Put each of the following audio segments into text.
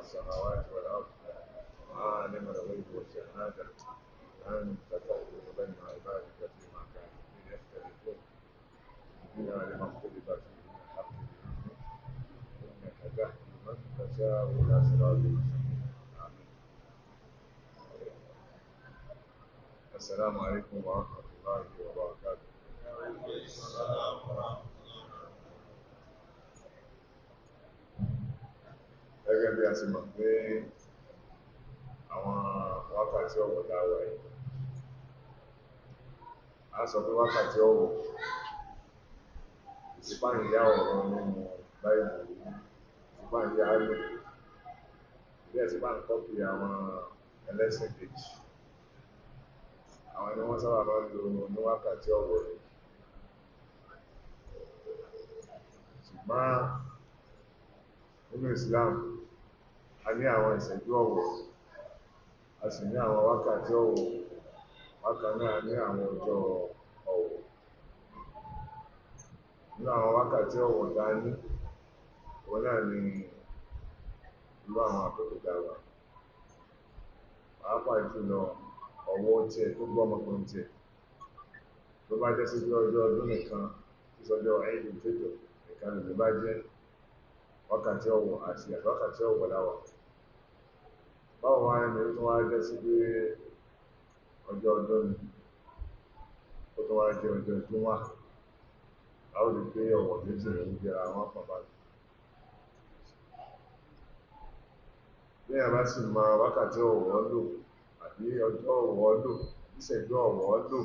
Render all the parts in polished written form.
السماوات والأرض عالم الغيب والشهادة أنت تحكم بين عبادك فيما كانوا فيه يختلفون اهدنا لما اختلف فيه من الحق بإذنك إنك تهدي من تشاء إلى صراط مستقيم آمين. السلام عليكم ورحمة الله وبركاته. Gẹ́gẹ́ bí a ti mọ̀ pé àwọn wákàtí ọ̀wọ̀ dáwà yìí, a sọ pé wákàtí ọ̀wọ̀ ìsìpáyìyà ọ̀rọ̀ nínú báyìí, ìsìpáyìyà lò bí ẹ̀ sí bá ń kọ́pì àwọn ẹlẹ́sìn kejì, àwọn ẹni wọ́n sábà máa ń lò ní wákàtí ọ̀wọ̀ yìí. Ṣùgbọ́n nínú Islam a ní àwọn ìṣẹ́jú ọ̀wọ̀, a sì ní àwọn wákàtí ọ̀wọ̀, bákan náà ní àwọn ọjọ́ ọ̀wọ̀. Nínú àwọn wákàtí ọ̀wọ̀ tá ní, òun náà ni irú àwọn àkókò dáwà, pàápàá jùlọ ọ̀wọ̀ tí ẹ̀ tó gbọ́mọkùnrin tí ẹ̀ tó bá jẹ́ sí pé ọjọ́ ọdún nìkan tí sọjọ́ ẹ̀yìn tètò nìkan lè bá jẹ́ wákàtí ọ̀wọ̀ àti wákàtí ọ̀wọ̀ dáwà. Báwo wá ní ó tún wá jẹ́ sí pé ọjọ́ ọdún ni ó tún wá jẹ́ ọjọ́ Jímọ̀, a ó lè pé ọ̀wọ̀ méjì rẹ̀ ń jẹra wọn pàpà. Bí a bá sì mọ wákàtí ọ̀wọ̀ lò àbí ọjọ́ ọ̀wọ̀ lò, ìṣẹ́jú ọ̀wọ̀ lò,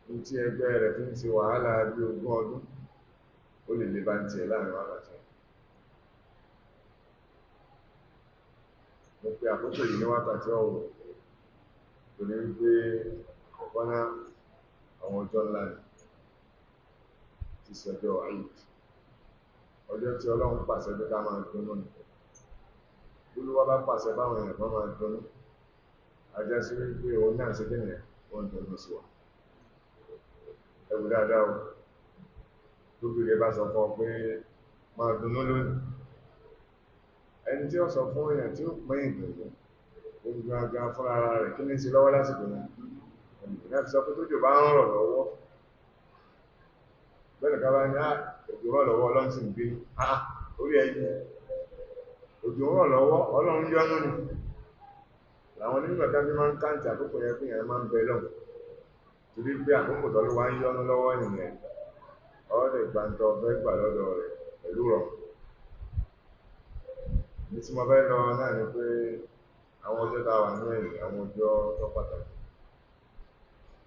ní tí ẹgbẹ́ rẹ̀ fi ń ṣe wàhálà bí 20 ọdún, ó lè lè bá ń tiẹ̀ láàrin wákàtí. Mo pe àkókò yìí ní wákàtí ọ̀wọ̀ torí wípé àkọ́kọ́ náà àwọn ọjọ́ ńlá ni ti sọjọ́ Eid, ọjọ́ tí Ọlọ́run pàṣẹ pé ká máa dúnú ni. Olúwa bá pàṣẹ báwọn èèyàn kan máa dúnú, a jẹ́ sí wípé òun náà ṣe kíni wọ́n dúnú sí wa. Ẹwù dáadáa o, tó bí rẹ bá sọ fún ọ pé máa dúnú lónìí, ẹni tí ó sọ fún èèyàn tí ó pín ìdùnnú ogun aga fún ara rẹ̀ kí ní sí lọ́wọ́ lásìkò náà. Ìyá fi sọ pé tójò bá ń rọ̀ lọ́wọ́, bẹ́ẹ̀ ká bá ní òjò rọ̀ lọ́wọ́ Ọlọ́run sì ń gbé orí ẹ̀yìn, òjò rọ̀ lọ́wọ́ Ọlọ́run yọ́nú ni. Làwọn onímọ̀ ká fi máa ń káǹtì àkókò yẹn pé yẹn máa ń bẹ lọ́wọ́ torí pé àkókò tọ́lú wá ń yọ́nú lọ́wọ́ nìyẹn, ọ̀rẹ́ ìgbàntọ́ fẹ́ gbà lọ́dọ̀ rẹ̀ pẹ̀lú rọ̀. Ní tí mo fẹ́ lọ náà ni pé àwọn ọjọ́ tá wà ní ẹ̀yìn, àwọn ọjọ́ tó pàtàkì.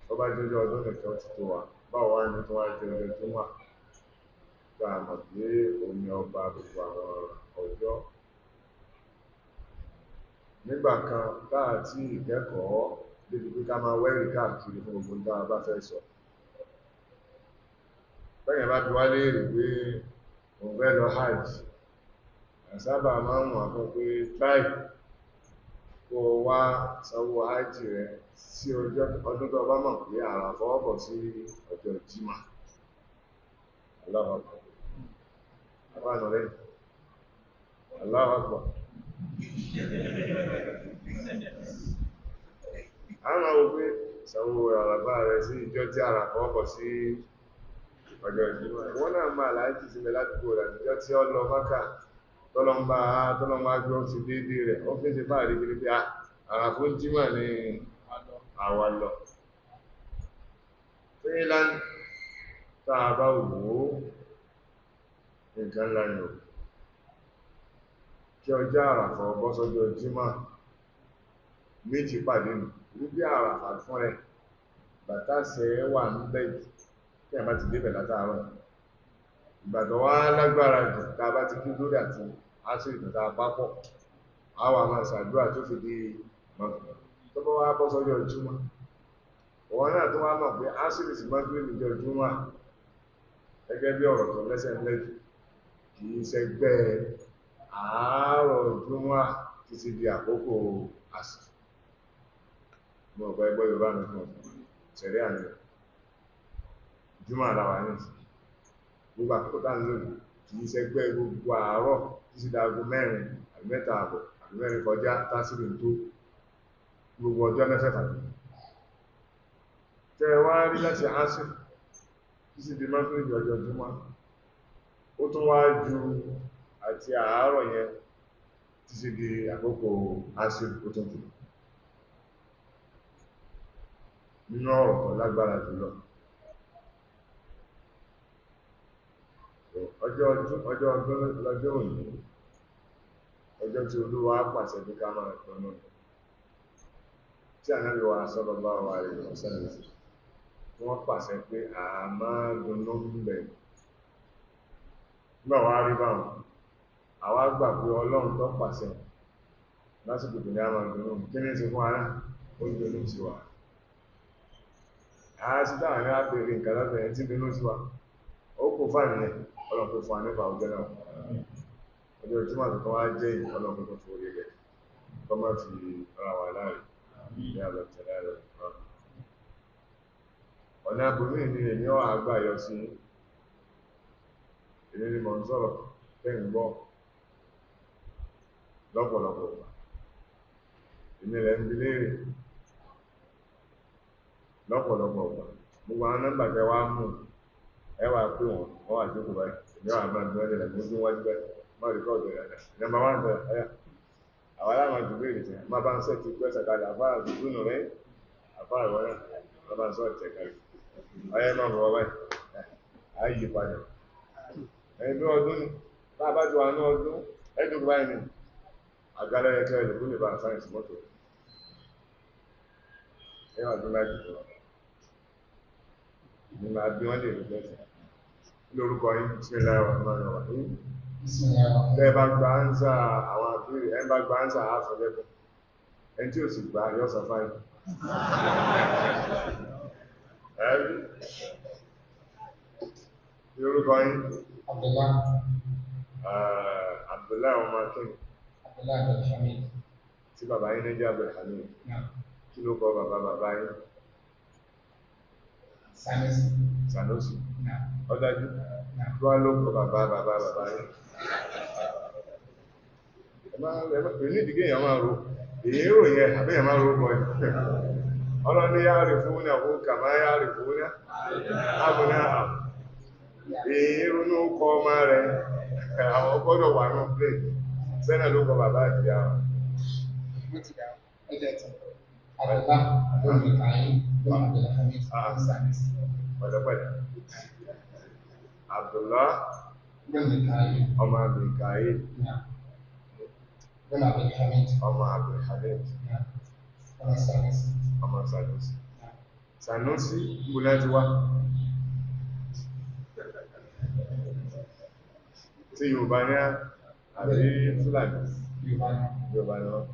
Tó bá jẹ́ ọjọ́ ọdún nìkan ti tó wa, báwo wá ní tó wá jẹ́ ọjọ́ tó wà, gba àmọ̀ pé òun ni ọba gbogbo àwọn ọjọ́. Nígbà kan táà tí ìkẹ́kọ̀ọ́ débi pé ká máa wẹ́rì káàkiri fún gbogbo tá a bá fẹ́ sọ. Bẹ́yẹn bá bí wá léèrè pé òun fẹ́ lọ hajj, àsábà máa ń wọ̀n fún pé tribe kó wá sanwó hajj rẹ̀ sí ọdún tó bá mọ̀ pé àràfọ́ bọ̀ sí ọjọ́ Jímọ̀. Allahu Akbar. Àbáànà lẹ́yìn. Allahu Akbar. A máa wo pé sanwó àràfá rẹ̀ sí ìjọ tí àràfọ́ bọ̀ sí ọjọ́ Jímọ̀. Wọ́n náà máa láìkì sílẹ̀ láti kó rẹ̀ níjọ́ tí ó lọ Mákà tọ́lọ́mbà gbọ́ sí dédé rẹ̀, ó fi ṣe fáàrí kiri pé àràfó Jímọ̀ ní àwa lọ. Fíìlán tàà bá wò ó nǹkan lánàá kí ọjọ́ àràfá bọ́ sọ́jọ́ Jímọ̀ méjì pàdé nù wípé àràfá fún rẹ̀ bàtàṣẹ́ wà ń bẹ́ẹ̀ tí a bá ti débẹ̀ látàárọ̀. Ìgbàtọ̀ wá lágbára jù tá bá ti kí lórí àti aṣọ ìtàtà pápọ̀, àwa máa ṣàdúrà tó fi di mọ̀gbọ̀n tó bọ́ wá bọ́ sọ́jọ́ Jímọ̀. Òun náà tó wá mọ̀ pé aṣílì sí mọ́jú ìjọ Jímọ̀ gẹ́gẹ́ bí ọ̀rọ̀ tó lẹ́sẹ̀ lẹ́jù kì í ṣẹgbẹ́ àárọ̀ Jímọ̀ títí di àkókò àsìkò. Mo ọ̀pọ̀ ẹgbẹ́ Yorùbá mi fún ṣẹ̀rí àná Jímọ̀ àláwà ní gbogbo àkókò tá ń lò kì í ṣẹgbẹ́ gbogbo àárọ̀ títí dago mẹ́rin àbí mẹ́ta àbọ̀ àbí mẹ́rin kọjá tásìrì tó gbogbo ọjọ́ mẹ́fẹ̀fà tẹ́ wá rí láti asir títí di mọ́fílì ọjọ́ jùmọ́ ó tún wá ju àti àárọ̀ yẹn títí di àkókò asir ó tún kù nínú ọ̀rọ̀ kan lágbára jùlọ ọjọ́ ọdún lọ́jọ́ òní ọjọ́ tí Olúwa pàṣẹ bí ká máa tọ́nà tí Ànábì wa sallallahu alaihi wasallam wọ́n pàṣẹ pé a máa dùnnú bẹ̀ nígbà wá rí báwọn àwa gbà pé Ọlọ́run tó pàṣẹ lásìkò tó ní a máa dùnnú kí ní ti fún ara ó ń dùnnú sí wa a sì dáwọn ní àbẹ̀rẹ̀ nǹkan lábẹ̀rẹ̀ tí dùnnú sí wa ó kò fà nìyẹn Ọlọ́run kò fún wa nípa ọjọ́ náà ọjọ́ tí máa tọ́kọ́ wá jẹ́ ìyìn Ọlọ́run tó fún orí rẹ̀ kọ́ máa fi ara wà láàrin ní àlọ́tẹ̀lá rẹ̀ ọ̀nà àbòmí ní èmi ọ́ àgbà yọ sí ilé ní mọ̀ ń sọ̀rọ̀ tẹ́yìn gbọ́ lọ́pọ̀lọpọ̀ èmi rẹ̀ ń bi léèrè lọ́pọ̀lọpọ̀ gbogbo àwọn nọ́mbà tẹ́ wá mú ẹwà pé wọ́n wà jókòó báyìí èmi ọ́ àgbà ń bẹ́ẹ̀ lẹ̀ mú sí wájú bẹ́ẹ̀ má rí kọ́ọ̀dù rẹ̀ nọ́mbà wá ń bẹ̀rẹ̀ ẹ̀yà àwọn aláàmà jùlọ ìrìtì má bá ń sẹ́ ti pẹ́ sàkàlẹ̀ àfáà dùnú rẹ̀ àfáà ìwọ́n náà má bá ń sọ́ ìtẹ̀kàlẹ̀ ayé máa bọ̀ wáyé ayé padà ẹni ọdún ni bá bá jọ àánú ọdún ẹdùn báyìí ni àgálẹ̀ ẹ̀kẹ́ ẹ̀lẹ̀ kó lè bá sáyẹ̀nsì mọ́tò ẹ̀yà ọdún láti tó ní máa bí wọ́n lè rí bẹ́ẹ̀ lórúkọ yín tí ń lára ọ̀nà ọ̀nà wà ní tẹ́ bá gba ánsà àwọn àbúrò ẹ̀ bá gba ánsà àfọ̀lẹ́kùn ẹni tí ò sì gba yọ́ sọ fáyìí ẹ̀rí yorùkọ yín Abdullahi ọmọ akíní tí bàbá yín ní jẹ́ Abdulhamid kí ló kọ bàbá yín Sanusi ọdájú tó wá ló kọ bàbá yín ní ìdígé èèyàn máa ro èyí rò yẹn àbẹ́yàn máa ro bọ́ ẹ̀ ọlọ́ni yá rí fún ní àwọn kàmá yá rí fún ní àbúná èyí rúnú kọ ọmọ rẹ̀ àwọn gbọ́dọ̀ wà ní plé sẹ́nà ló kọ bàbá àti àwọn pẹ̀lẹ́pẹ̀lẹ́ Abdullah ọmọ Abdulkayi ọmọ Abdulhamid ọmọ Sanusi múlẹ̀ ti wá tí Yorùbá ní àbí Fúlàní Yorùbá ní wọ́n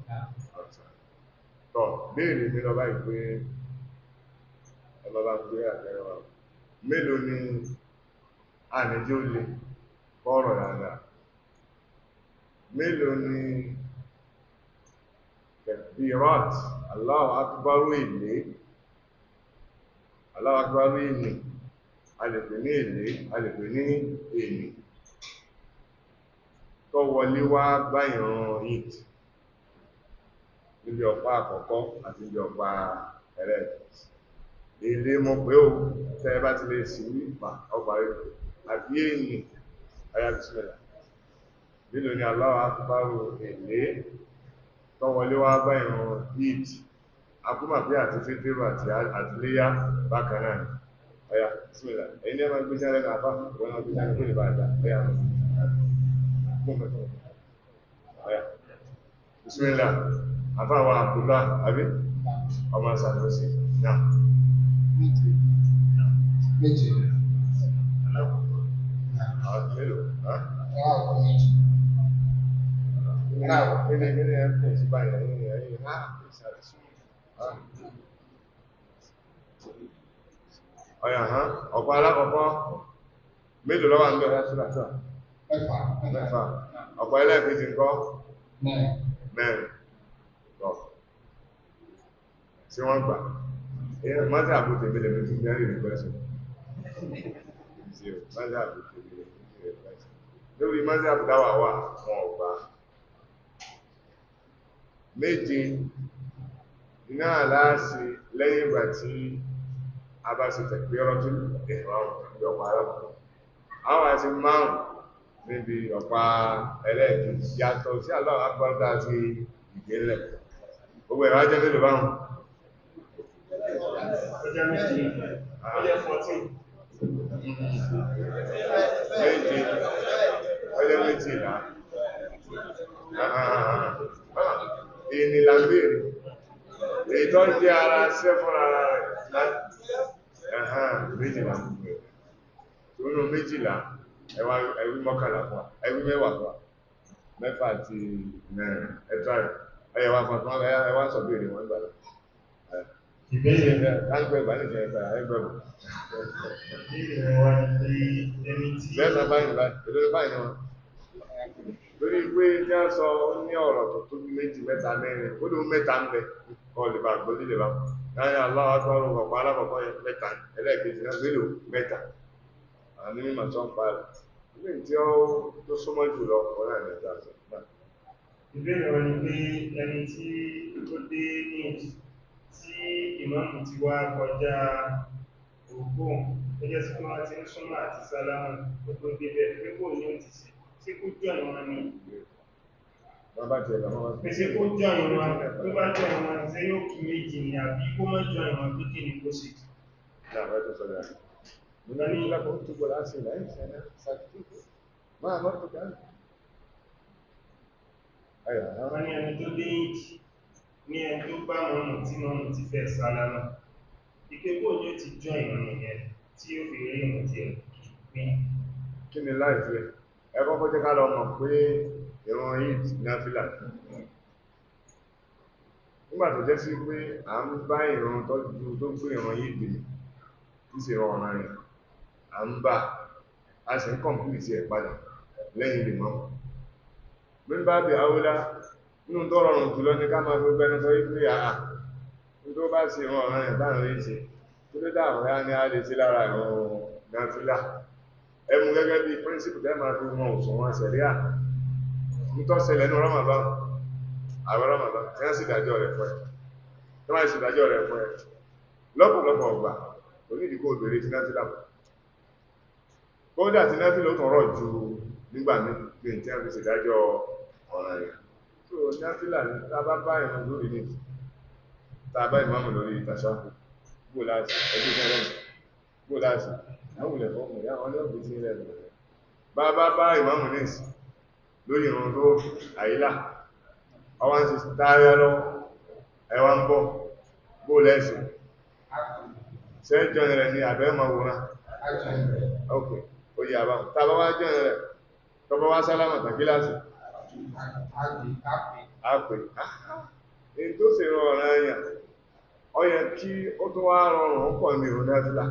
tọ́ béèrè mi lọ báyìí pé ẹlọ́bá gbé àgbẹ̀rẹ̀ wa mélòó ni àníjí ó lè kọ́rọ̀ dáadáa mélòó ni takbirat Allahu akbar ilé Allahu akbar ilé a lè pè ní èlé a lè pè ní èlé tó wọlé wá báyìí ran it níbi ọ̀pá àkọ́kọ́ àti níbi ọ̀pá ẹ̀rẹ́ èlé mọ̀ pé ó tẹ́ bá ti lè sí ìpà ọgbà rẹ̀ àbí èyí ayábísílẹ̀ nílò ní Allahu akbar èlé tó wọlé wá báyìí ran it akúmàpé àti fẹ́tẹ́rù àti àtìléyá bákan náà ọ̀yá bísímìlà ẹ̀yìn ní ẹmà gbéṣẹ́ lẹ́nà àfá wọ́n náà gbéṣẹ́ lẹ́nà ìbájá ọ̀yá ọ̀yá bísímìlà àfá àwọn Abdullah àbí ọmọ Sanusi náà méjì àwọn mélòó Gini ẹ̀kùn sí báyìí ẹ̀yìn ọ̀yà hàn ọ̀pọ̀ alákọ̀ọ́kọ́ mélòó lọ́wọ́ ń bẹ̀rẹ̀ sílátà mẹ́fà ọ̀pọ̀ ẹlẹ́ẹ̀kejì ńkọ́ mẹ́rin lọ tí wọ́n gbà mọ́tí àbúté mílẹ̀ méjì jẹ́rì rí pẹ́sùn mọ́tí àbúté mílẹ̀ méjì rí pẹ́sùn lórí mọ́sí àbúdáwà wà wọn ọ̀gbá méje iná aláàsì lẹ́yìn ìgbà tí a bá ṣe tẹ̀gbé ọ̀rọ̀ tó ẹ̀rọ ọ̀pá aláàbò àwọn àti márùn níbi ọ̀pá ẹlẹ́ẹ̀kejì yàtọ̀ sí Allahu Akbar àti ìgbélẹ̀ gbogbo ẹ̀rọ ajẹ́ mélòó báhùn ọjọ́ méjì ọjọ́ 14 méje ọjọ́ méjìlá ìní la béèrè èyí tó jẹ́ ara ṣẹ́ fún ara rẹ̀ méjìlá tónú méjìlá ẹwí mọ́kànlá fún ẹwí mẹ́wàá fún mẹ́fà àti mẹ́rin ẹ̀tọ́ rẹ̀ ẹyẹwà fún ẹwà sọ béèrè wọn gbàlá ìbéèrè láńpẹ́ ìbánìjẹ́ ẹgbà ẹgbẹ̀rún mẹ́ta báyìí báyìí wọn lórí pé ní a sọ ní ọ̀rọ̀ tó tó méjì mẹ́ta mẹ́rin ó ló mẹ́ta ń bẹ kọ́ lè bá gbọ́ nílé bá láyé aláwọ̀ akọ́rùn ọ̀pọ̀ alákọ̀ọ́kọ́ yẹn mẹ́ta ẹlẹ́ẹ̀kejì náà mélòó mẹ́ta àní mímọ̀ tó ń pa rẹ̀ ilé tí ó tó súnmọ́ jù lọ ọ̀rọ̀ ẹ̀ mẹ́ta sọ náà. ìbéèrè wọn ni pé ẹni tí ó dé ní tí ìmáàmù ti wá kọjá ògbóhùn ó jẹ́ sí pé wọ́n ti ń súnmọ́ àti sálámù ó tó débẹ̀ pé kò ní ó ti sí tí kó jọ ìwọ̀n ni pèsè kó jọ ìwọ̀n tó bá jọ ìwọ̀n tí yóò kí méjì ní àbí kó mọ́ jọ ìwọ̀n tó kí ní kó sì wọ́n ní ẹni tó dé ìjì ní ẹni tó bá mọ́mù tí mọ́mù ti fẹ́ sálámù ike kó ní ó ti jọ ìwọ̀n yẹn tí ó fi rí ìwọ̀n tí ẹ̀ kí ni láìpẹ́ ẹkọ́ kó jẹ́ ká lọ mọ̀ pé ìran yìí náfílà nígbà tó jẹ́ sí pé à ń bá ìran tó gbé ìran yìí dìde tí sì ran ọ̀nà rẹ̀ à ń bá a sì ń kọ̀mpútì ẹ̀ padà lẹ́yìn lè mọ́ mímbà bí àwúlá nínú tó rọrùn jùlọ ní ká máa fi gbẹnu sọ wípé àà tó bá sì ran ọ̀nà rẹ̀ táwọn rí ṣe tó lé dáàmù yá ní a lè sí lára ìran náfílà ẹmú gẹ́gẹ́ bí príncipù tẹ́ máa fi wọn òsùn wọn sẹ̀ríà nítọ́ ṣẹlẹ̀ ní Ramadan àwọn Ramadan tí wọ́n sì dájọ́ rẹ̀ fún ẹ tí wọ́n sì dájọ́ rẹ̀ fún ẹ lọ́pọ̀lọpọ̀ ọgbà onídìíkò obìnrin tí náfílà kódà tí náfílà ó tọrọ ju nígbà ní tí wọ́n fi ṣèdájọ́ ọ̀ràn rẹ̀ tó náfílà ní tábá bá ìrun lórí ní tábá ìmáàmù lórí ìtàṣàkù gbò láti ẹgbẹ́ tẹ́lẹ̀ gbò láti àwọn ilẹ̀ fọ́mù yá wọn ní ọ̀gbẹ̀ tí ilẹ̀ rẹ̀ bá bá ìmáàmù ní ìsìn lórí ìrun tó àyílà ọwọ́n ti tààrẹ lọ ẹwà ń bọ́ bó lẹ́sì ṣẹ́jọ́ rẹ̀ ní àbẹ́ ma wòrán ok ó yà bá tàbá wá jọ́ rẹ̀ tọba wá sálámà tàbí láti àpè èyí tó sì rọ ọ̀rọ̀ ẹ̀yà ó yẹ kí ó tó wá rọrùn ó pọ̀ ní ìrun náfílà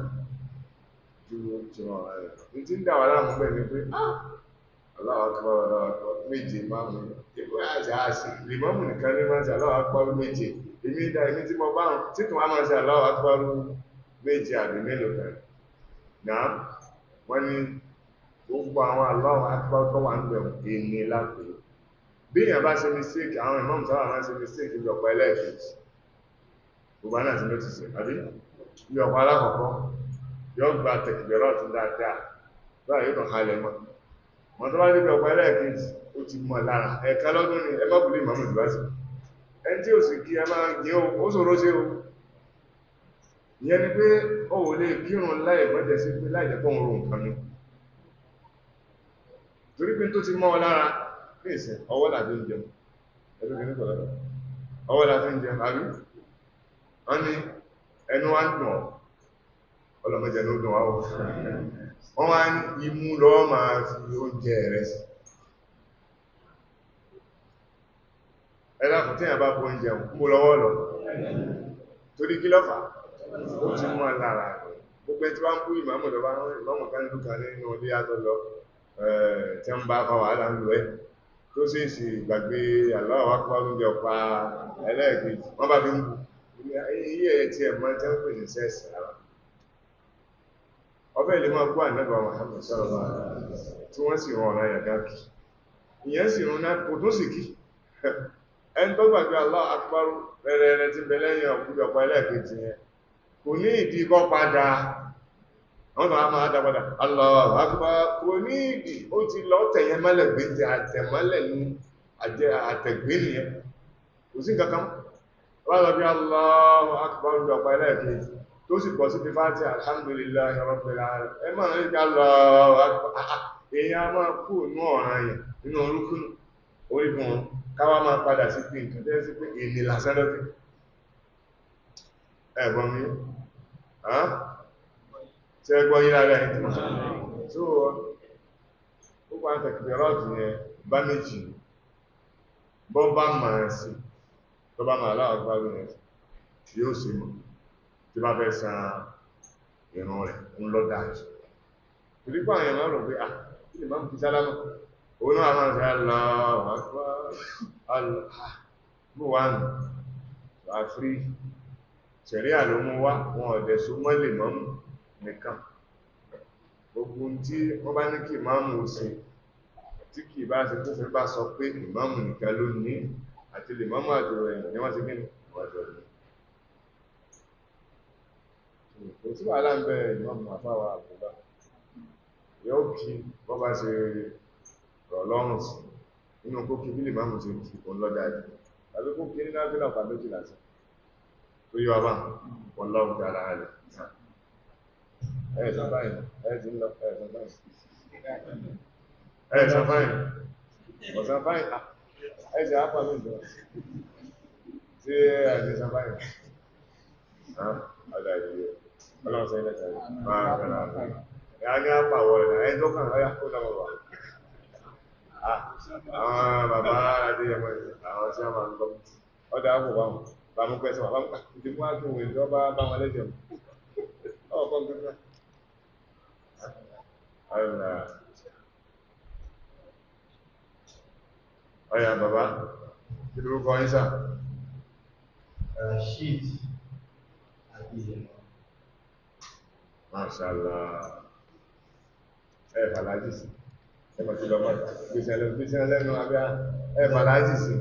ju ọ̀rọ̀ ẹ̀yà ní tí ń dà wà láàmú bẹ́ẹ̀ ni pé Allahu Akbar méje márùn-ún ìgbé àti àṣì lèmọ́mù nìkan ní máa ń ṣe Allahu Akbar méje èmi ìdá èmi tí mo bá ń títún wá máa ṣe Allahu Akbar méje àbí mélòó kan náà wọ́n ní gbogbo àwọn Allahu Akbar tó wà ń bẹ̀rù èmi lápè bí èèyàn bá ṣe mistake àwọn ìmọ̀mù sábà máa ń ṣe mistake ní ọ̀pọ̀ ẹlẹ́ẹ̀kejì gbogbo náà ti notice àbí ní ọ̀pọ̀ alákọ̀ọ́kọ́ yóò gba tẹ̀kìbẹ̀rọ̀ tún dáadáa báyìí yóò tàn halẹ̀ mọ́ wọ́n tó bá débi ọ̀pọ̀ ẹlẹ́ẹ̀kejì ó ti mọ̀ lára ẹ̀ka lọ́dún ni ẹ má bùlé ìmọ̀mù ìdúrà sí ẹni tí ó sì kí ẹ máa gbé ó ṣòro ṣe o ìyẹn ni pé ó wò lè kírun láì mọ́jẹ̀ sí pé láì jẹ́ pọ́ òun nǹkan mi torí pé tó ti mọ́ ọ lára ní ìsìn ọwọ́ làbí ń jẹun ẹgbẹ́ kìíní pẹ̀lú ọwọ́ làbí ń jẹun àbí wọ́n ní ẹnu wá ń dùn ọlọ́mọdé ló dùn áwọ̀ wọ́n wá ní imú lọ́wọ́ máa fi oúnjẹ rẹ̀ sí ẹlákùn tí a bá bọ́ oúnjẹ mú lọ́wọ́ lọ torí kí lọ́fà ó ti mú alára gbogbo tí wá ń bú ìmọ̀mù lọ bá ìmọ̀mù kan lúkà nínú ilé yàtọ̀ lọ tí wọ́n bá fa wàhálà ń lọ ẹ́ tó sì sì gbàgbé Allahu Akbar oúnjẹ ọ̀pá ẹlẹ́ẹ̀kejì wọ́n bá fi ń bú iye ẹ̀ tí ẹ̀ mọ́ tí wọ́n pè ní sẹ́ẹ̀sì ara ọfẹ́ ilé máa gbọ́ ànẹ́gbà Muhammad sallallahu alaihi wasallam tí wọ́n sì rán ọ̀rọ̀ àyàká kì ìyẹn sì rún náà kò tó sì kí ẹni tó gbàgbé Allahu Akbar rẹ̀rẹ̀rẹ̀ ti bẹ lẹ́yìn ọ̀pọ̀lọpọ̀ ẹlẹ́ẹ̀kejì yẹn kò ní ìdí kọ́ padà wọ́n tàn á máa dá padà Allahu Akbar kò ní ìdí ó ti lọ tẹ̀yẹn mọ́lẹ̀ gbé ti àtẹ̀mọ́lẹ̀ ní àtẹ̀gbé nìyẹn kò sí nǹkan kan wọ́n lọ bí Allahu Akbar ọ̀pọ̀ ẹlẹ́ẹ̀kejì tó sì bọ̀ sí fífàtí alhamdulillahi rabbil alamin ẹ máa ní ká lọ èèyàn máa kú inú ọ̀ràn yẹn nínú orúkún orígun wọn káwà máa padà sí pé nǹkan tẹ́ sí pé èlè lásán lọ́tẹ̀ ẹ̀gbọ́n mi tí ẹgbọ́n yí lára ẹ̀ tó ó pa ń tẹ̀kìtẹ̀ rọ́ọ̀tù yẹn bá méjì bọ́ bá máa sí tó bá máa láwọ̀ gbárùn yẹn yóò sí mọ̀ tí bá fẹ́ san ìrun rẹ̀ ń lọ dájú ìrípò àwọn èèyàn rò pé ah kí lè máa ń fi sálámà òun náà máa ń fi aláwọ̀ àfírí ṣẹ̀rí àlómú wá wọn ọ̀dẹ̀ so mọ́lè mọ́mù nìkan gbogbo tí wọ́n bá ní kí ìmáàmù ó ṣe tí kì bá ṣe kó fẹ́ bá sọ pé ìmáàmù nìkan ló ní àti lè mọ́mù àjò rẹ̀ ní wọ́n ti gíní wájọ́ ní kò tí wà láńbẹ̀ ìmáàmù àfáwà àbúgbà yóò kí wọ́n bá ṣe rọ̀ lọ́rùn sí inú kó kí bílì máàmù ṣe kí òun lọ́dá jù tàbí kó kí ní náà ọ̀pá méjì láti tó yíwa bá wọn lọ́wọ́ tí ara rẹ̀ ẹ̀ẹ̀sán báyìí ẹ̀ẹ̀sán lọ ẹ̀ẹ̀sán báyìí ẹ̀ẹ̀sán báyìí ọ̀sán báyìí ẹ̀ẹ̀sán ápá mi jọ tí ẹ̀ẹ̀sán báyìí ọ̀dá ìdílé ọlọ́run sẹ́yìn lẹ́sẹ̀ máa fẹ́ra ẹ̀yà ní àpàwọ̀ ẹ̀ẹ̀ tó kàn ọyá kó lọ́wọ́ wà àwọn bàbá adéyẹmọ àwọn tí a máa ń lọ ọdá àpò bá wọn bá mú pẹ́sẹ̀ wà bá mú ìdí mú àkíwò ìjọ bá wọn lẹ́jẹ̀ mú ọkọ̀ gbígbà ọ̀yà bàbá kí ló kọ́ ìsà Rashid Adéyẹmọ Mashallah fàlájì sí ẹmà tí lọ mọ́ta gbèsè lẹ́nu abẹ́ fàlájì sí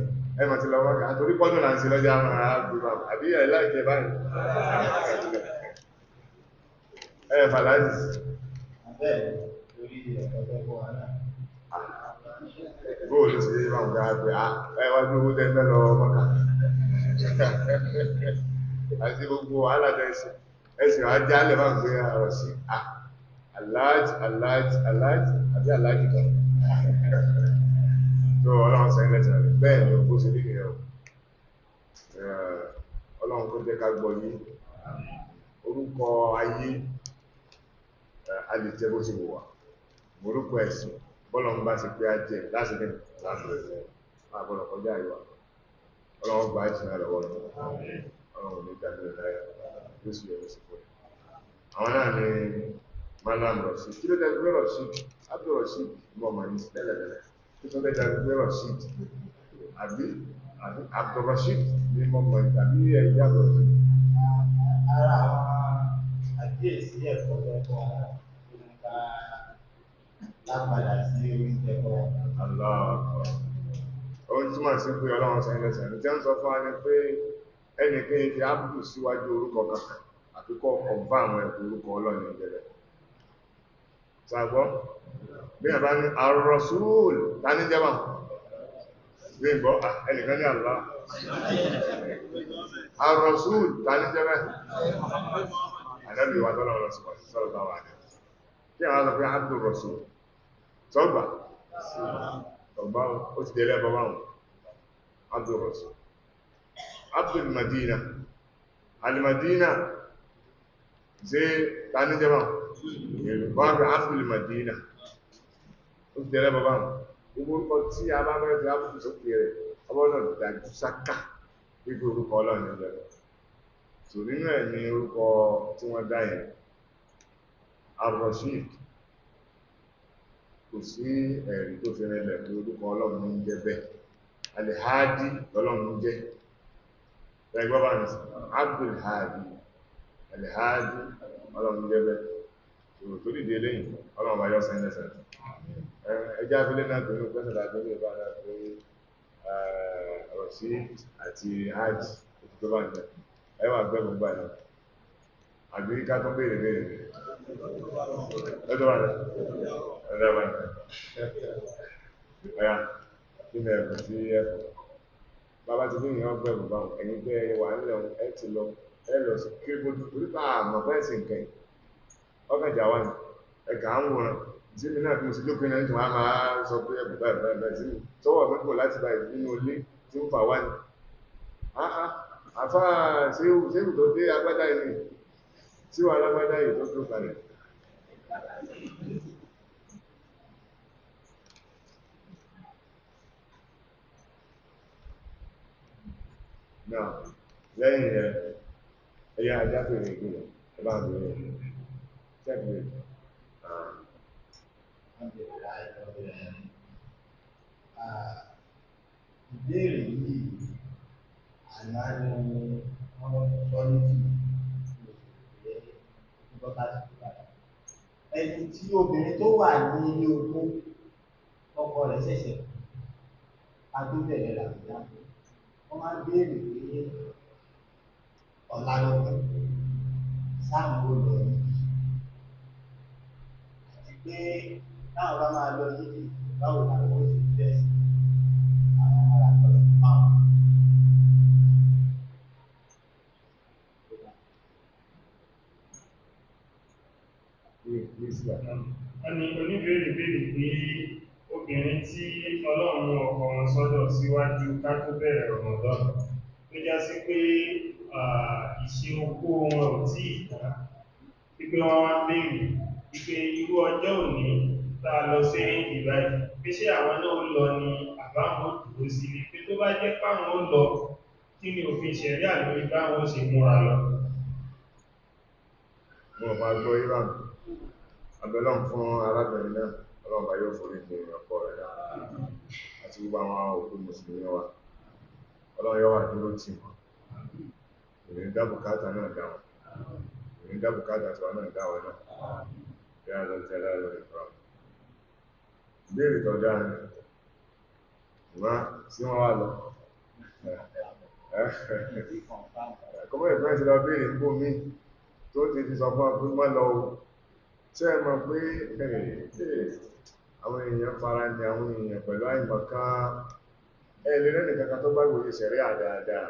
ẹmà tí lọ mọ́ta àtorí pọ́dún là ń sí lọ́jọ́ àwọn ará gbogbo àbí ẹ̀ láìkẹ́ báyìí fàlájì sí bóòlù sí ìbáwọn gáà pé ẹwàjú owó tẹ́fẹ́ lọ mọ́ta àti gbogbo aládẹ́sì ẹ̀sìn àjálẹ̀ máa ń gbé ọ̀rọ̀ sí aláàjì àbí aláàjì kan tó ọlọ́run sẹ́yìn lẹ́tà rẹ̀ bẹ́ẹ̀ ni ó ṣe lílẹ̀ ẹ̀ ọlọ́run tó jẹ́ ká gbọ́ yí orúkọ ayé alìjẹ́ bó ti wò wà orúkọ ẹ̀sìn bọ́lọ̀n bá ti pé ajẹ́ láti ní àgbọ̀nà kọjá ìwà ọlọ́run gba ìsìn àlọ́wọ́ ọlọ́run ní ìdájọ́ láyé ló sì yẹ sí pé àwọn náà ni Malam Rashid kí ló dájú pé Rashid Abdul Rashid mọ̀mọ̀ ní tẹ́lẹ̀tẹ́lẹ̀ kí tó dájú pé Rashid àbí Abdul Rashid ní mọ̀mọ̀ ní tàbí ẹ̀yí Abdul Rashid ara àwọn àkíyèsí ẹ̀kọ́ ẹ̀kọ́ nípa lápadà sí oúnjẹ ẹ̀kọ́ aláàkọ́ ohun túnmọ̀ sí pé ọlọ́run sẹ́yìn lẹ́sẹ̀ ní tí wọ́n sọ fún wa ní pé ẹnìkan fi ábùdù síwájú orúkọ kankan àfikọ́ ọ̀bá àwọn ẹ̀kọ́ orúkọ ọlọ́run ìjẹ́lẹ̀ sàgbọ́ bí i bá ní ar-Rasul ta ní jẹ́bà bí i gbọ́ ẹnìkan ní Allah ar-Rasul ta ní jẹ́bẹ̀ àdábì wà tọ́lọ̀ ọ̀rọ̀ sọ̀rọ̀ bá wà ní kí àwọn sọ pé Abdul Rasul tọ́gbà ọgbà ó ti délẹ̀ bọ́ báwọn Abdul Rasul Abdul Madina al-Madina ṣe ta ní jẹ́bà wọ́n fi Abdul Madina ó ti tẹ́lẹ̀ bàbá gbogbo orúkọ tí a bá mẹ́rin fi ápùpù sókè rẹ̀ ọgbọ́nà dájú sáká wípé orúkọ ọlọ́run ìjọba so nínú ẹ̀ ní orúkọ tí wọ́n dá yẹn ar-Rashid kò sí ẹ̀rí tó fi rẹ̀lẹ̀ pé orúkọ ọlọ́run ń jẹ́ bẹ́ẹ̀ al-Hadi ọlọ́run ń jẹ́ ẹgbọ́ bá ní Abdul Hadi al-Hadi ọlọ́run jẹ́ bẹ́ẹ̀ tó dìde lẹ́yìn ọlọ́run bá yọ sẹ́ńdẹ̀sẹ̀ ẹjá abílẹ̀ náà pẹ̀lú pẹ́sẹ̀lá tó lè bá náà pé ọ̀rọ̀ sí àti hajj tó bá ń tẹ̀ ẹwà gbẹ́gbẹ́ gbà náà àbí ká tó béèrè béèrè lọ́jọ́ wà náà ọjọ́ wà náà ọ̀yà kí ni ẹ̀kọ́ sí ẹ̀kọ́ bàbá ti ní ìyàn gbẹ̀rù báwọn ẹ̀yin pé ẹ wà nílẹ̀ ẹ ti lọ ẹ lọ sí kébù torí bá àmọ̀ fẹ́ sí nǹkan ọkàjà wà ní ẹ̀ka ń wòran tí mi náà bí mo sì lópin náà nítorí wọn máa sọ pé ẹ̀bùn báyìí báyìí sí mi tọwọ́ mi kò láti báyìí nínú ilé tí ń fà wá ní. àfa ṣéwù tó dé agbádá yìí tí wà lágbádá yìí tó tó kalẹ̀. náà lẹ́yìn rẹ̀ ẹ̀yà ajá pèrè ìgbìmọ̀ ẹ bá ń bèrè ṣẹ́gbẹ̀rẹ̀ ìbéèrè yìí àná ni wọ́n sọ ní ẹni tí obìnrin tó wà ní ilé ogún ọkọ rẹ̀ ṣẹ̀ṣẹ̀ agbóbẹ̀rẹ̀ làbújá wọ́n máa ń béèrè pé ọ̀la lọ́gbọ́n sáàmù lọ níbi àti pé táwọn bá máa lọ níbi báwo làwọn ó sì bẹ́ẹ̀ sí àwọn ará tọ́lọ̀ máa. Ẹni oníbèrè béèrè pé obìnrin tí Ọlọ́run mú ọkọ wọn sọ́dọ̀ síwájú ká tó bẹ̀rẹ̀ Ramadan tó já sí pé ìṣe okó wọn ò tí ìtàn wípé wọ́n wá béèrè wípé irú ọjọ́ òní tá a lọ sí ìbáyìí pé ṣé àwọn náà lọ ni àbáwọn dúró sí ni pé tó bá jẹ́ páwọn ó lọ kí ni òfin ṣẹ̀ríà lórí báwọn ṣe múra lọ. Mo máa gbọ́ ìrànà abẹ́lọ́n fún arábìnrin náà ọlọ́run bá yóò forí ní ọkọ rẹ̀ náà àti gbogbo àwọn òkú mùsùlùmí wa ọlọ́run yóò wà dúró tì wọ́n ìrìn dábùkátà náà dá wọn ìrìn dábùkátà tí wọn náà dá wọn náà bí a lọ tẹ́lá lórí ìfọ́n ìbéèrè tó dáa ni ṣùgbọ́n tí wọ́n wá lọ kọ́mọ́ ìfẹ́ ti lọ béèrè ń bò mí tó ti sọ fún ọ pé mọ́ lọ ṣé ẹ mọ̀ pé àwọn èèyàn fara ní àwọn èèyàn pẹ̀lú àìmọ̀ká ẹ̀lẹ́ lẹ́nì kankan tó gbàgbọ́ ìṣẹ̀rí àdáadáa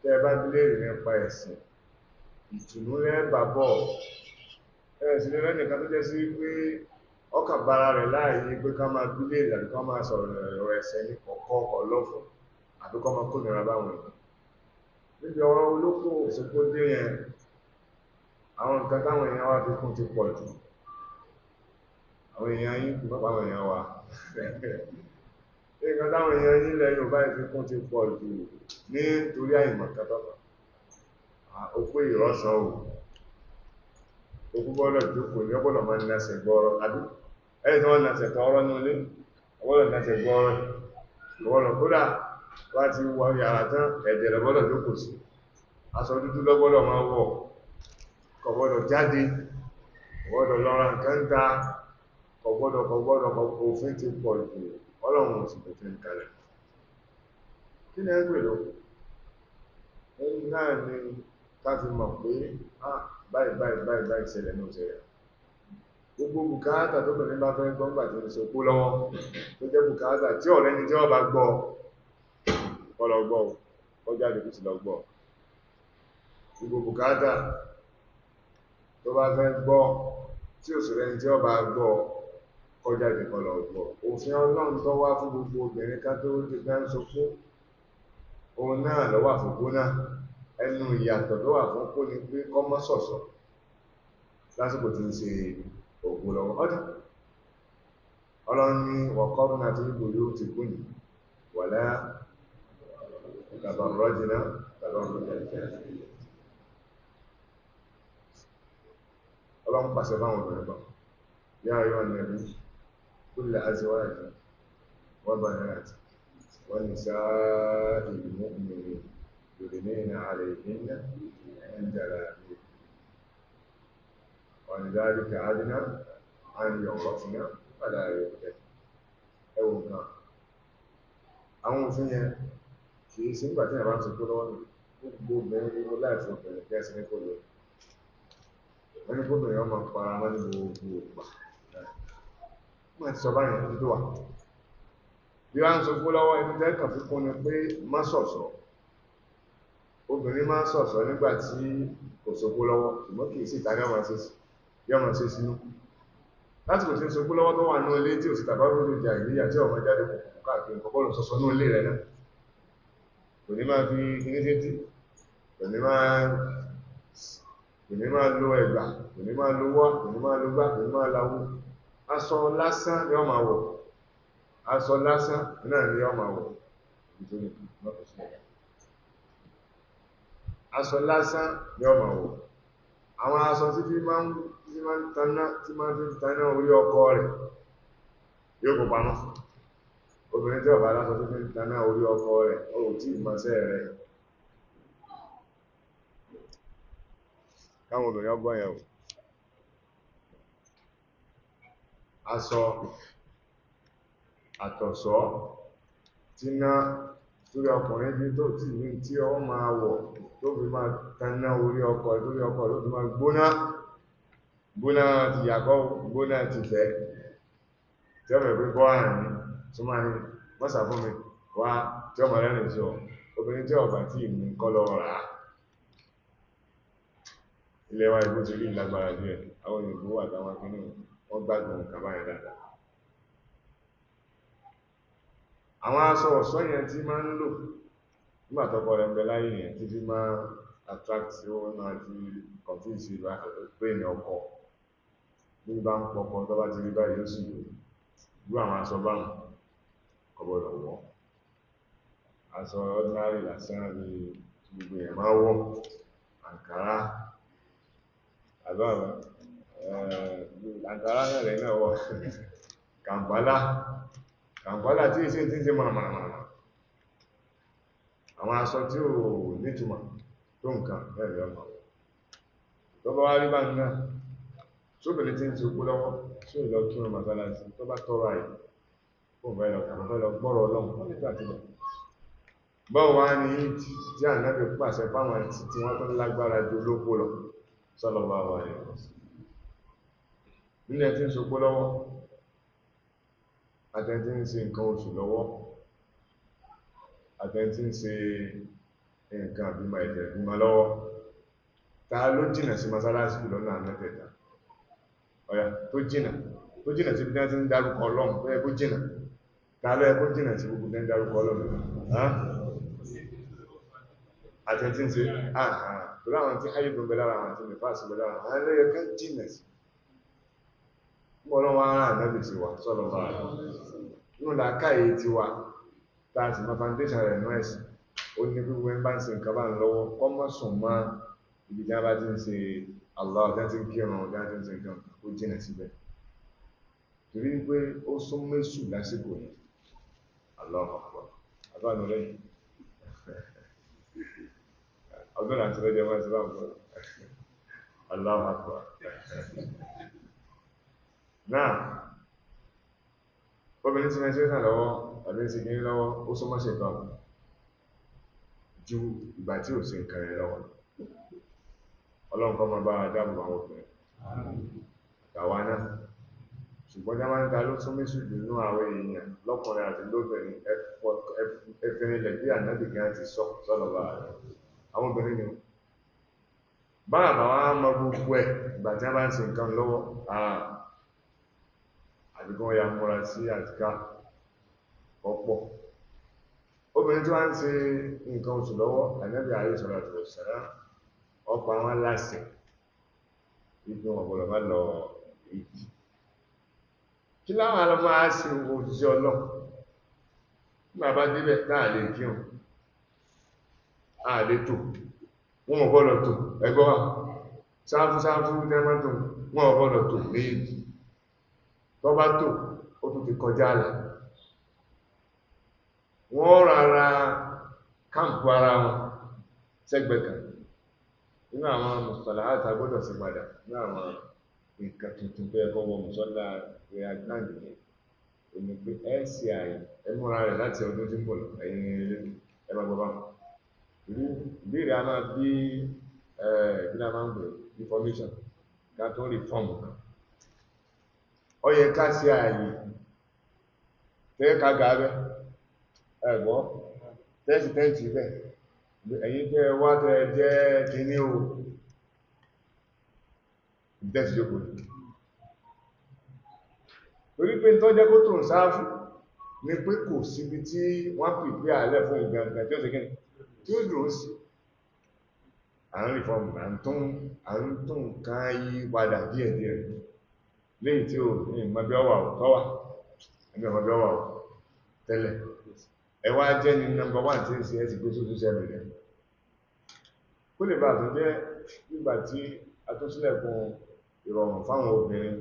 tẹ́ ẹ bá dílé rẹ̀ nípa ẹ̀sìn ìtùnú lẹ́ẹ̀bà bọ̀ ẹ̀sìn lẹ́nì kan tó jẹ́ sí pé ọkàn bára rẹ̀ láàyè pé ká máa dílé rẹ̀ àbí ká máa sọ̀rọ̀ ẹ̀rọ ẹ̀sẹ̀ ní kọ̀ọ̀kan ọlọ́fọ̀ àbí ká máa kó nira báwọn èèyàn níbi ọ̀rọ̀ olóko òsìkò dé yẹn àwọn nǹkan táwọn èèyàn wá fi kún ti pọ̀ jù àwọn èèyàn yìí kú pápá àwọn èèyàn wà nǹkan táwọn èèyàn yìí lẹ Yorùbá fi kún ti pọ̀ jù nítorí àìmọ̀ kátọ́kọ̀ òkú ìrọ́sàn ò òkú gbọ́dọ̀ jókòó ní ọgbọ́dọ̀ máa ń nẹ́sẹ̀ gbọ́ọ̀rọ̀ àbí ẹni tí wọ́n nẹ́sẹ̀ tọ́ọ́rọ́ ní ilé ọgbọ́dọ̀ nẹ́sẹ̀ gbọ́ọ̀rọ̀ ọgbọ́dọ̀ kódà wá ti wọ yàrá tán ẹ̀jẹ̀ lọ́gbọ́dọ̀ jókòó sí aṣọ dúdú lọ́gbọ́dọ̀ máa wọ̀ kọ̀gbọ́dọ̀ jáde kọ̀gbọ́dọ̀ lọ́ra nǹkan ta kọ̀gbọ́dọ̀ òfin ti pọ̀ jù Ọlọ́run sì kò fi ń kalẹ̀ kí ni ẹgbẹ̀ ló ẹni náà ni ká fi mọ̀ pé báyìí ṣẹlẹ̀ ní òṣèrè gbogbo bùkátà tó bẹ̀rẹ̀ bá fẹ́ gbọ́ngbà tí ó sọpó lọ́wọ́ tó jẹ́ bùkátà tí ọ̀rẹ́ ni tí wọ́n bá gbọ́ ọlọ́gbọ́ ọjáde kò sí lọ gbọ́ gbogbo bùkátà tó bá fẹ́ gbọ́ tí òṣèré ní tí ó bá gbọ́ kọjá ìdíkan lọ gbọ́ òfin Ọlọ́run tó wá fún gbogbo obìnrin ká tó ti gbá ń sọkú òun náà ló wà fún kó náà ẹnu ìyàtọ̀ tó wà fún kó ní pé kọ́mọ́ sọ̀sọ̀ lásìkò tí ń ṣe ògùn lọ́wọ́ ọdún Ọlọ́run ní wọ̀kọ́rùn àti ìgbò yóò ti kú ní wàlá ìtàbàrọ̀jìnà Ọlọ́run pàṣẹ fáwọn obìnrin kan yá ayọ́ Ànábì kulli azwaj wa banat wa nisa'il mu'minin yudnina 'alayhinna min jalabibihinna ولذلك عدنا أن يورثنا فلا يؤذن ẹwọ nǹkan àwọn òfin yẹn kì í sí nígbà tí ìyàbá ń ṣe kó lọ́wọ́ ní gbogbo obìnrin gbogbo láìsí obìnrin kẹ́sì ní kó lọ wọ́n ní kóbìnrin ọmọ para wọn ní gbogbo ògbà wọ́n ti sọ báyìí ní tó wà bí wọ́n ń sọ kó lọ́wọ́ ẹni tẹ́kàn fi kún ni pé má ṣọ̀ṣọ́ obìnrin má ṣọ̀ṣọ́ nígbà tí kò sopó lọ́wọ́ ṣùgbọ́n kì í sí ìta ní ọmọ ṣe sínú láti kò tí ń sopó lọ́wọ́ tó wà ní ilé tí ò sì tàbá lórí ìjà ìlíyà tí ọmọ jáde kòkòrò káàkiri kọ̀kọ́lù sọ́sọ́ ní ilé rẹ̀ náà kò ní máa fi kíní sétí kò ní máa lo ẹ̀gbà kò ní máa lo wọ́ kò ní máa lo gbá kò ní máa lawó aṣọ lásán ni ó máa wọ̀ aṣọ lásán náà ni ó máa wọ̀ nítorí mọ́tò sí ẹ̀yà aṣọ lásán ni ó máa wọ̀ àwọn aṣọ tí fi máa ń taná orí ọkọ rẹ̀ yóò kó pamọ́ obìnrin tí ọba aláṣọ tó fi ń taná orí ọkọ rẹ̀ ó tí ìmọ̀ṣẹ́ rẹ̀ káwọn obìnrin ọgbọ́n yẹn o aṣọ àtọ̀ṣọ́ tí ná torí ọkùnrin bí tó tí ní tí ọ máa wọ̀ tó fi máa taná orí ọkọ lórí ọkọ ló fi máa gbóná ti yàkọ́ gbóná ti fẹ́ tí ọmọ ìpín bọ́ àárín tó máa ní mọ́sà fún mi wá tí ọmọ rẹ̀ nìí sọ obìnrin tí ọba tí ìmú kọ́ lọ rà á ilẹ̀ wa ìbò ti rí ìlágbára díẹ̀ àwọn òyìnbó wà táwọn akínú wọ́n gbádùn nǹkan báyìí dáadáa àwọn aṣọ ọ̀ṣọ́ yẹn tí máa ń lò nígbà tọ́kọ rẹ̀ ń bẹ láyé yẹn tí fi máa attract tí ó máa fi confuse brain ọkọ bí bá ń pọkọ tó bá ti rí báyìí ó sì lò irú àwọn aṣọ báwọn kọ̀bọ̀lọ̀ wọ́ aṣọ ordinary lásán ní gbogbo èèyàn máa wọ̀ àǹkárá àbáwọ̀ àǹkárá náà lẹ́yìn náà wọ̀ kàmpálà tí ìṣe tí ń ṣe mọ̀nàmọ̀nà àwọn aṣọ tí ò nítumọ̀ tó nǹkan lẹ́rẹ̀ ọmọ tó bá wá rí bá náà sóbìnrin tí ń ti okú lọ́wọ́ tí ò lọ kí wọn màsálásí tó bá tọrọ àyè fún ìfẹ́ lọ kàmọ́ fẹ́ lọ gbọ́rọ̀ ọlọ́run wọ́n nígbà tí lọ báwo wá ní ìdí tí ànábì pàṣẹ fáwọn tí wọ́n tó lágbára ju olóko lọ sallallahu alaihi wasallam nílẹ̀ tí ń sopó lọ́wọ́ àtẹ́ntí ń ṣe nǹkan oṣù lọ́wọ́ àtẹ́ntí ń ṣe nǹkan àbímọ ẹ̀jẹ̀ bímọ lọ́wọ́ ta ló jìnà sí mọ́sálásí lọ́nà àmẹ́tẹ̀ẹ̀ta ọ̀yà tó jìnà sí bí wọ́n ti ń dárúkọ ọlọ́run tó yẹ kó jìnà ta ló yẹ kó jìnà sí gbogbo tẹ́ ń dárúkọ ọlọ́run àtẹ́ntí ń ṣe tó láwọn tí ayé tó ń bẹ lára àwọn àti nífàsí bẹ lára àwọn ẹlẹ́yẹ ká jìnà sí mọ́lọ́ wọn ará ànábì sí wa sọ́lọ́ bá rẹ̀ nínú làákàyè ti wa tá a sì mọ foundation rẹ̀ nú ẹ̀sìn ó ní gbogbo ẹ̀ bá ń ṣe nǹkan bá ń lọ́wọ́ kọ́ mọ́ sùn mọ́ ibi tí a bá ti ń ṣe Allah tí a ti ń kírun tí a ti ń ṣe nǹkan ó jìnà síbẹ̀ torí pé ó sún mẹ́sù lásìkò yìí Allahu Akbar àbánu lẹ́yìn ọdún àti lọ́jọ́ máa ti bá ń bọ̀ Allahu Akbar náà obìnrin tí mẹ́sílẹ́sà lọ́wọ́ àbí ń segin lọ́wọ́ ó súnmọ́ ṣe tán ju ìgbà tí ò sí nǹkan rẹ̀ lọ́wọ́ ọlọ́run kọ́ máa bá dáàbò àwọn obìnrin àtàwà náà ṣùgbọ́n já máa ń ta ló tún méjì jù nínú àwọn èèyàn lọ́kùnrin àti lóbìnrin ẹfẹ́rinlẹ̀ bí ànábì gan ti sọ sọ́nà bá rẹ̀ àwọn obìnrin ni bára bá wá mọ gbogbo ẹ̀ ìgbà tí wọ́n bá ń ṣe nǹkan lọ́wọ́ àbíkọ́ ya múra sí àtìká ọ̀pọ̀ obìnrin tí wọ́n ń ṣe nǹkan oṣù lọ́wọ́ ànábì alayhi salatu wassalam ọkọ̀ àwọn aláṣẹ ibi wọn gbọ́dọ̀ má lọ ìdí kí láwọn alọ́mọ á sí òṣìṣẹ́ ọlọ́run nígbà bá débẹ̀ táà lè kírun ààlè tò wọn ò gbọ́dọ̀ tò ẹgbọ́ wà sáfúsáfú nẹ́mọ́tò wọn ò gbọ́dọ̀ tò ní ìdí tó bá tò ó tún ti kọjá àlà wọ́n rárá káàmpù ara wọn sẹ́gbẹ̀ẹ́ kan nínú àwọn mùsùlùmí àtàgbọ́dọ̀ sí padà ní àwọn nǹkan tuntun tó yẹ kọ́ wọ mùsọ́lá rẹ̀ agbáǹdì ní òní pé ẹ ṣe àyè ẹ múra rẹ̀ láti ọdún tí ń bọ̀ lọ ẹ̀yìn ẹ máa gbọ́ bá ìbéèrè a máa bí kí náà máa ń gbé information ká tó rí fọ́ọ̀mù kan ó yẹ ká ṣe àyè tẹ́ ká ga bẹ́ ẹ̀gbọ́n tẹ́sì tẹ́ǹtì bẹ́ ẹ̀yin tẹ́ wá tẹ́ jẹ́ kíní o ìtẹ́sì jókòó torí pé tó jẹ́ kó tó ń sáfù ní pé kò síbi tí wọ́n pè pé àlẹ́ fún ìgbàgbà tí ó ṣe kíní tí ó dùn sí àárín fọ́ọ̀mù à ń tún nǹkan yí padà díẹ̀díẹ̀ léyìí tí ó ní ìmọ̀bí ọwà tọ́wà ẹgbẹ́ ọmọbí ọwà tẹ́lẹ̀ ẹwà jẹ́ ní nọ́mbà 1 tí ń ṣe ẹ́sì gbé sójú sẹ́rẹ̀ rẹ̀ kó lè bá tó jẹ́ nígbà tí a tó sílẹ̀kùn ìrọ̀rùn fáwọn obìnrin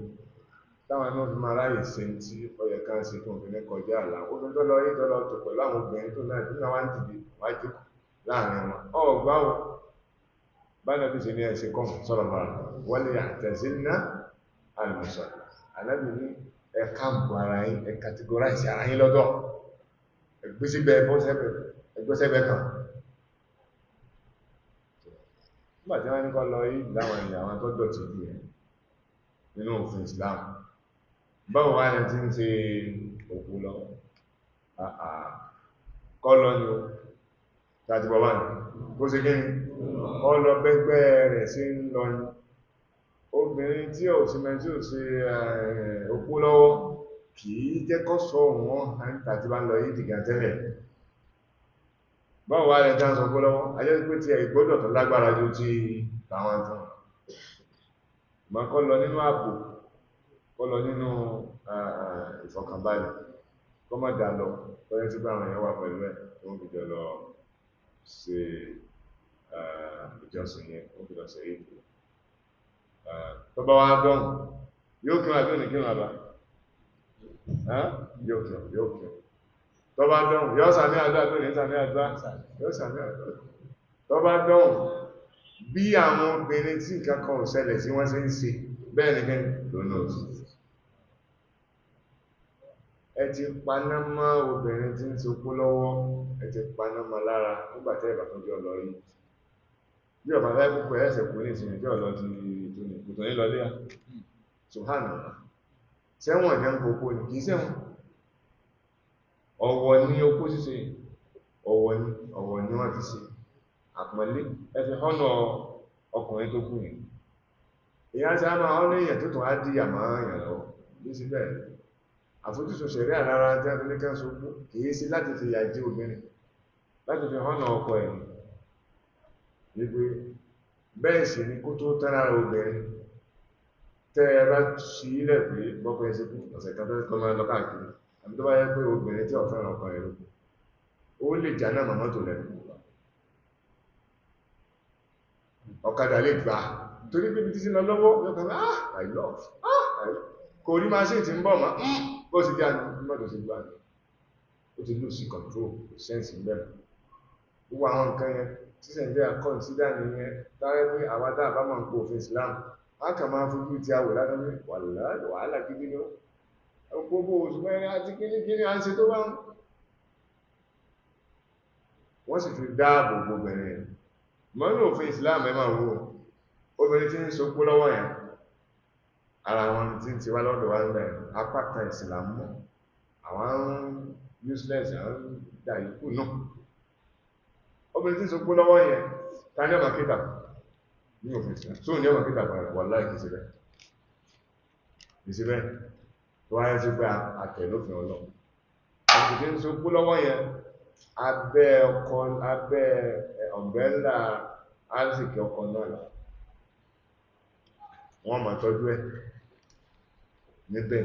táwọn náà fi máa ráyè ṣe tí ọyẹ kan ṣe fún obìnrin kọjá àlà ó tó lọ yí tọ́lọ tó pẹ̀lú àwọn obìnrin tó náà nínú àwọn dìde wá jókòó láàrin wọn ọgbà wọn bá náà bí ṣe ní ẹ̀ṣẹ̀ kọ́ sọ̀rọ̀ bá wọlé àtẹ̀sí ná àlùmọ̀sọ̀ alábì ní ẹ̀ka ń bọ̀ ara yín ẹ̀ categorize ara yín lọ́dọ̀ ẹgbẹ́sẹ̀gbẹ́ ẹgbẹ́sẹ̀gbẹ́ kan nígbà tí wọ́n ní kọ́ lọ yí láwọn èèyàn àwọn tó dọ̀tí jù ẹ̀ nínú òfin Islam báwo wá ní tí ń ṣe òkú lọ kọ́ lọ ní o láti bọ̀ wáyé kó ṣe kí ni kọ́ lọ bẹ́gbẹ́ rẹ̀ sí ń lọ ní obìnrin tí ò sí mẹ́tí ò sí òkú lọ́wọ́ kìí jẹ́ kọ́ sọ wọn àti bá ń lọ yí dìgà tẹ́lẹ̀ báwo wá rẹ̀ já sọ kó lọ́wọ́ ayẹ́ pé tí ẹ̀ gbọ́dọ̀ tó lágbára jù tí àwọn tán ma kọ́ lọ nínú ààbò kọ́ lọ nínú ìfọ̀kànbalẹ̀ kọ́ má dà lọ tọ́yẹ́ tí báwọn èèyàn wà pẹ̀lú ẹ̀ tó ń fìjọ lọ ṣe ìjọsìn yẹn ó fi lọ ṣe èdè tó bá wá dọ́n yóò kí wọn àbí òní kí wọn àbá yóò kí tó bá dọ́n yóò sàmì àdúrà tó ní sàmì àdúrà yóò sàmì àdúrà tó bá dọ́n bí àwọn obìnrin tí nǹkan kan ò ṣẹlẹ̀ sí wọ́n ṣe ń ṣe bẹ́ẹ̀ ni kẹ́ lónà òsì ẹ ti paná mọ́ obìnrin tí ń sopó lọ́wọ́ ẹ ti paná mọ́ lára nígbàtẹ́ ìbàtọ́jọ́ lọ rí bí ọ̀bá láì púpọ̀ ẹ̀ẹ́sẹ̀ kú ní ìsinmi tí ọ̀lọ́ ti ìtò ní lọ léyà ṣùhánà sẹ́wọ̀n jẹ́ ń gbogbo ní kìí sẹ́wọ̀n ọ̀wọ̀ ní okó ṣíṣe ọ̀wọ̀ ní wọ́n ti ṣe àpọ̀lé ẹfi họ́nà ọkùnrin tó kú yìí ìyá tí a máa họ́nà èèyàn tó tún á dí àmà èèyàn lọ ní sí bẹ́ẹ̀ àfojúsùn ṣẹ̀rí àlára tí a fi ní kẹ́ńsó kú kìí sí láti fi yà jí obìnrin láti fi họ́nà ọkọ ẹ̀yìn wípé bẹ́ẹ̀ sì ni kó tó tẹ́ra obìnrin tẹ́ ẹ bá sí ilẹ̀ pé bọ́kọ̀ ẹsẹ̀ kú ọ̀sẹ̀ kan tó kọ́ máa lọ káàkiri àbí tó bá yẹ pé obìnrin tí ọ̀fẹ́ràn ọkọ ẹ̀ lókun ó lè jà náà màmá tó lẹ́nu ọ̀kadà lè gbà torí pé títí lọ lọ́wọ́ lọ́kàn I love kò rí máa ṣe tí ń bọ̀ ma bó sì jẹ́ àmọ́tò sí gbà ní ó ti lù sí control sense bẹ̀rẹ̀ gbogbo àwọn nǹkan yẹn tí sẹ̀ndẹ́ consider nìyẹn tààrẹ pé àwádá àbámọ̀ ń pò òfin Islam a kà máa fojú ti àwò látọ́ pé wàhálà gidi ní ó gbogbo oṣù mẹ́rin àti kíní à ń ṣe tó bá ń wọ́n sì fi dáàbò gbogbo ẹ̀rẹ̀ mọ́nà òfin Islam ẹ máa wo obìnrin tí ń sopó lọ́wọ́ yẹn ara wọn tí ń ti wá lọ́dọ̀ wá ń bẹ̀ apá kan Islam mọ́ àwọn useless àwọn dà ikú náà obìnrin tí ń sopó lọ́wọ́ yẹn ta ní ọmọ kíta ní òfin Islam tó ní ọmọ kíta padà wà láì kìí síbẹ̀ tó wáyé sí pé àtẹ̀lófin ọlọ́ obìnrin tí ń sopó lọ́wọ́ yẹn abẹ́ ọkọ̀ abẹ́ ọ̀bẹ́là áìsìkì ọkọ̀ náà lọ wọ́n máa tọ́jú ẹ̀ níbẹ̀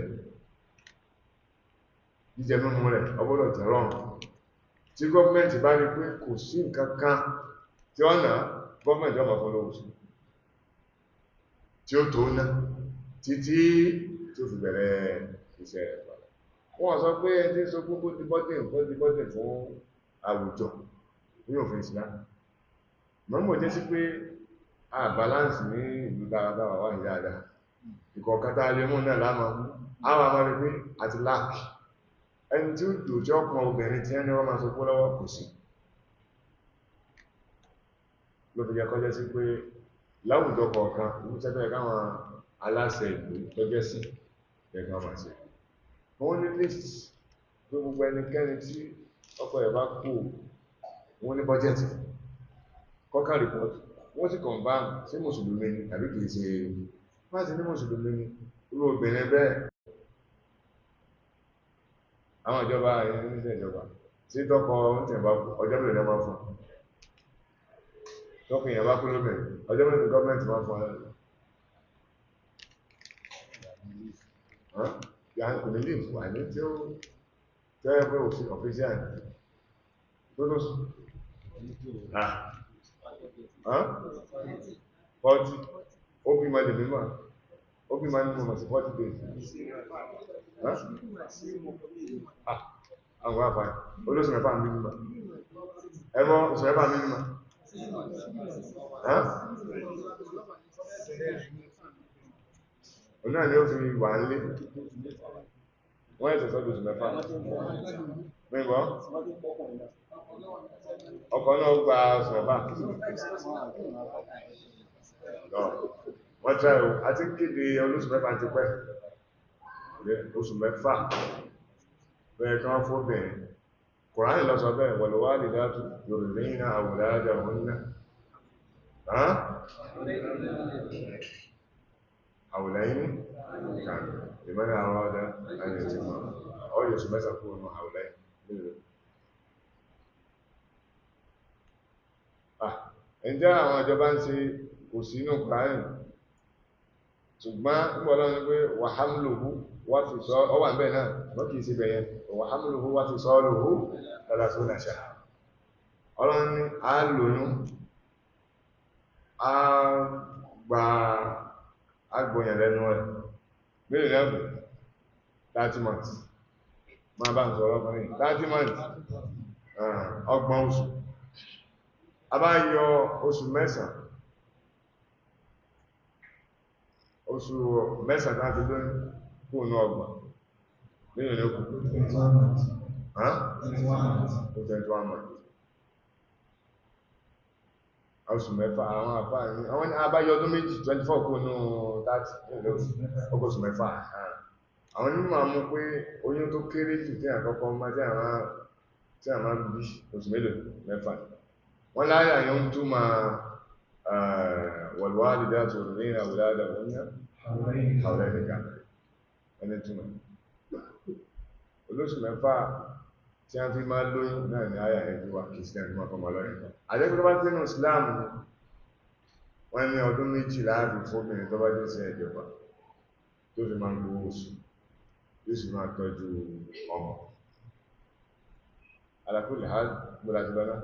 jíjẹ mímú rẹ̀ ọgbọ́dọ̀ tẹ̀rọ̀n tí gọ́ọ̀mẹ́ntì bá rí pé kò sí nǹkan kan tí ó náà gọ́ọ̀mẹ́ntì ọmọ fún lówó sí tí ó tó ná títí tí ó fi bẹ̀rẹ̀ iṣẹ́ rẹ̀ padà wọ́n sọ pé ẹni sọ pé kó ti bọ́dẹ̀ fún àwùjọ ní òfin Islam mọ́mọ̀ jẹ́ sí pé a balance ní ìlú dáradára wà ní dáadáa ìkọ̀ọ̀kan tá a lè mú náà láàmà àwọn àmàrí pé àti láàkì ẹni tí ó dòjọ́ ọkùnrin obìnrin tí ẹni wọ́n máa sọpọ̀ lọ́wọ́ kò sí ló fi jẹ́ kọjẹ́ sí pé láwùjọ kọ̀ọ̀kan ní sẹ́fẹ́ káwọn aláṣẹ ìlú tọ́jẹ́ sí ẹ̀ka máa ṣe wọ́n ní list tó gbogbo ẹnikẹ́ni tí ọkọ ẹ̀ bá kú wọ́n ní bọ́jẹ́tì kọ́kà report wọ́n sì confirm sí mùsùlùmí ni tàbí kìí ṣe máa ti ní mùsùlùmí ni irú obìnrin bẹ́ẹ̀ àwọn ìjọba ẹ̀yìn nílẹ̀ ìjọba sí tọ́kọ tẹ̀bá ọjọ́ mẹ́rin náà máa fún tọ́kọ èèyàn bá kú lóbìnrin ọjọ́ mẹ́rin gọ́ọ̀mẹ́ntì máa fún ọlọ́run kò ní lè fún àní tí ó tẹ́rẹ pé òfin ọ̀fíṣíà tó tó sùn 40 ó bí máa lè mímọ̀ ó bí máa ní mọ̀ sí 40 days àwọn àfà olóṣù mẹ́fà ní mímọ̀ ẹmọ́ oṣù mẹ́fà ní mímọ̀ òun náà ni ó fi wà ń lé wọ́n ẹ̀sẹ̀ sọ́dọ̀ oṣù mẹ́fà mímọ̀ ọkọ̀ náà gba oṣù mẹ́fà wọ́n tẹ́ ò àti kéde olóṣù mẹ́fà ti pẹ́ oṣù mẹ́fà bẹ́ẹ̀ kan fóbìnrin Kùránì lọ sọ bẹ́ẹ̀ wọ̀lọ̀wà lè dátù yorùbá àwòrán òun náà àwòrán yìí kan ìmọ́nà àwọn ọ̀dá ayẹ̀ tí mọ́ ọ̀yọ̀ oṣù mẹ́sàn kúrò ní àwòrán yìí ẹ̀jẹ́ àwọn ìjọba ń ṣe kò sí inú Kùránì ṣùgbọ́n nígbọ́lọ́ ní pé wàhálùhù wá fi sọ ọwà ń bẹ̀ náà wọ́n kìí sí bẹ̀yẹn wàhálùhù wá fi sọ lòhù tàbí tó nàṣà ọlọ́run ní a lóyún a gba agbóyàn lẹ́nu rẹ̀ mẹ́rin lẹ́gbẹ̀ 30 months ma bá ń sọ ọlọ́kùnrin 30 months ọgbọ̀n oṣù a bá yọ oṣù mẹ́sàn oṣù mẹ́sàn tán ti lóyún kúrò ní ọgbọ̀n nínú ní okùn 21 months oṣù mẹ́fà àwọn àfáà ní àwọn ní abáyọ ọdún méjì 24 kúrò ní 30 oṣù mẹ́fà àwọn onímọ̀ mú pé oyún tó kéré jù tí àkọ́kọ́ má tí a máa bí oṣù mélòó mẹ́fà wọ́n láyà yóò ń túmọ̀ والوالدات يرضعن أولادهن حولين كاملين ẹni túnmọ̀ olóṣù mẹ́fà tí a fi máa lóyún náà ni àyà ẹ̀jú wa kìí sílẹ̀ ìgbìmọ̀ fọmọ lọ́rin àjẹ́kù tó bá tí nínú Islam wọ́n ní ọdún méjì láàbí fóbìnrin tó bá jẹ́ sí ìjọba tó fi máa ń gbówó oṣù yóò sì máa tọ́jú ọmọ alákùnlé ha gbọ́dá ti lọ́nà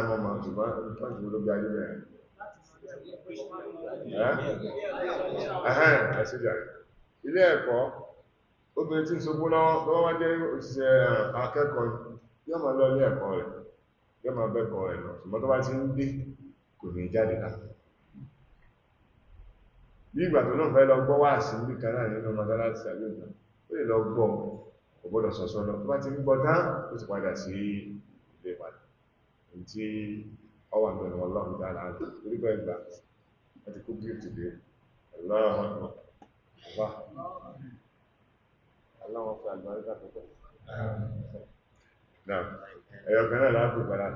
mọ̀mọ̀ ṣùgbọ́n láti wo ló bí ayé bẹ̀rẹ̀ ẹ̀sìjà ilé ẹ̀kọ́ obìnrin tí ń ṣogbó lọ́wọ́ wá jẹ́ òṣìṣẹ́ akẹ́kọ̀ọ́ yóò máa lọ ilé ẹ̀kọ́ rẹ̀ yóò máa bẹ́ẹ̀kọ́ rẹ̀ lọ ṣùgbọ́n tó bá ti ń dé kò ní jáde láti bí ìgbà tó náà fẹ́ lọ gbọ́ wá sí ní kan náà nínú mọ́sálásí àgbẹ̀gbà ó lè lọ gbọ́ kò gbọ́dọ̀ sọ̀sọ́ lọ tó bá ti ń gbọ́ tán ó ti padà sí ilé padà tí ọwà mẹ́rin ọlọ́run dára àti orígbà ìgbà láti kó gift dé ọlọ́run ọ̀pọ̀ aláwọ̀ fẹ́ àgbáríkà púpọ̀ náà ẹ̀yọ̀ kan náà láàpù padà